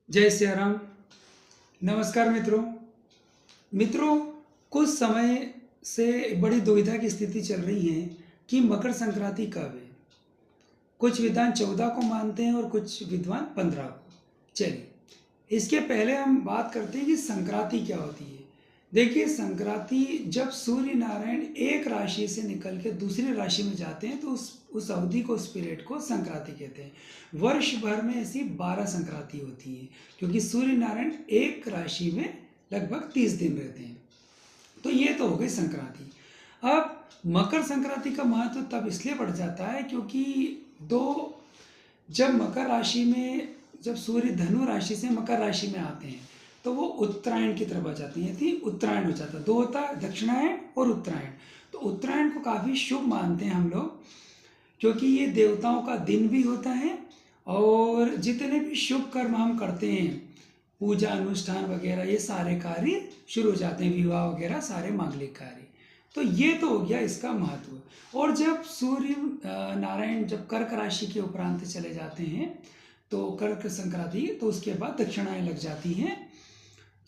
जय सिया राम। नमस्कार मित्रों। मित्रों, कुछ समय से बड़ी दुविधा की स्थिति चल रही है कि मकर संक्रांति कब है। कुछ विद्वान 14 को मानते हैं और कुछ विद्वान 15 को। चलिए, इसके पहले हम बात करते हैं कि संक्रांति क्या होती है। देखिए, संक्रांति जब सूर्य नारायण एक राशि से निकल के दूसरी राशि में जाते हैं तो उस अवधि को, उस पीरियड को संक्रांति कहते हैं। वर्ष भर में ऐसी 12 संक्रांति होती हैं क्योंकि सूर्य नारायण एक राशि में लगभग 30 दिन रहते हैं। तो ये तो हो गई संक्रांति। अब मकर संक्रांति का महत्व तब इसलिए बढ़ जाता है क्योंकि जब मकर राशि में, जब सूर्य धनु राशि से मकर राशि में आते हैं तो वो उत्तरायण की तरफ आ जाती हैं। थी उत्तरायण हो जाता है, दो होता है, दक्षिणायन और उत्तरायण। तो उत्तरायण को काफ़ी शुभ मानते हैं हम लोग क्योंकि ये देवताओं का दिन भी होता है और जितने भी शुभ कर्म हम करते हैं, पूजा अनुष्ठान वगैरह, ये सारे कार्य शुरू हो जाते हैं, विवाह वगैरह सारे मांगलिक कार्य। तो ये तो हो गया इसका महत्व। और जब सूर्य नारायण जब कर्क राशि के उपरांत चले जाते हैं तो कर्क संक्रांति, तो उसके बाद दक्षिणायन लग जाती है।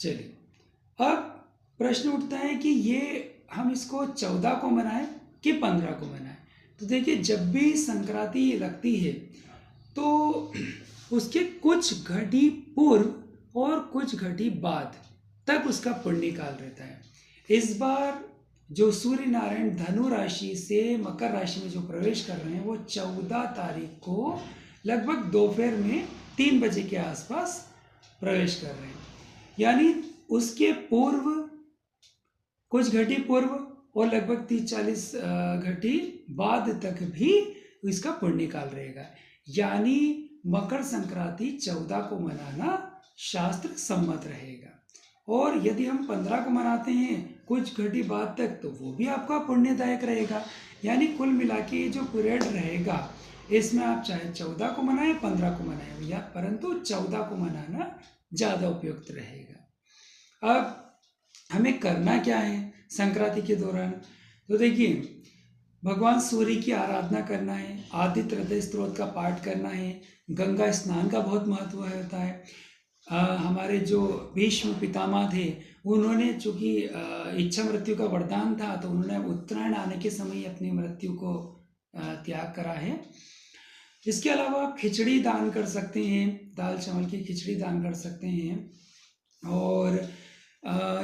चलिए, अब प्रश्न उठता है कि ये हम इसको 14 को मनाएं कि 15 को मनाएं। तो देखिए, जब भी संक्रांति लगती है तो उसके कुछ घड़ी पूर्व और कुछ घड़ी बाद तक उसका पुण्य काल रहता है। इस बार जो सूर्य नारायण धनु राशि से मकर राशि में जो प्रवेश कर रहे हैं वो 14 तारीख को लगभग दोपहर में 3 बजे के आसपास प्रवेश कर रहे हैं। यानी उसके पूर्व, कुछ घटी पूर्व और लगभग 30-40 घटी बाद तक भी इसका पुण्य काल रहेगा। यानी मकर संक्रांति 14 को मनाना शास्त्र सम्मत रहेगा। और यदि हम 15 को मनाते हैं कुछ घटी बाद तक, तो वो भी आपका पुण्यदायक रहेगा। यानी कुल मिला के ये जो पीरियड रहेगा इसमें आप चाहे 14 को मनाएं, 15 को मनाएं, या परंतु 14 को मनाना ज़्यादा उपयुक्त रहेगा। अब हमें करना क्या है संक्रांति के दौरान? तो देखिए, भगवान सूर्य की आराधना करना है, आदित्य हृदय स्तोत्र का पाठ करना है, गंगा स्नान का बहुत महत्व होता है। हमारे जो भीष्म पितामह थे उन्होंने, चूँकि इच्छा मृत्यु का वरदान था, तो उन्होंने उत्तरायण आने के समय अपनी मृत्यु को त्याग करा है। इसके अलावा आप खिचड़ी दान कर सकते हैं, दाल चावल की खिचड़ी दान कर सकते हैं। और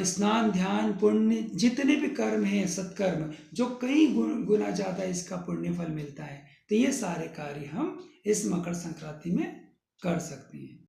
स्नान, ध्यान, पुण्य, जितने भी कर्म हैं, सत्कर्म, जो कई गुना ज़्यादा इसका पुण्य फल मिलता है, तो ये सारे कार्य हम इस मकर संक्रांति में कर सकते हैं।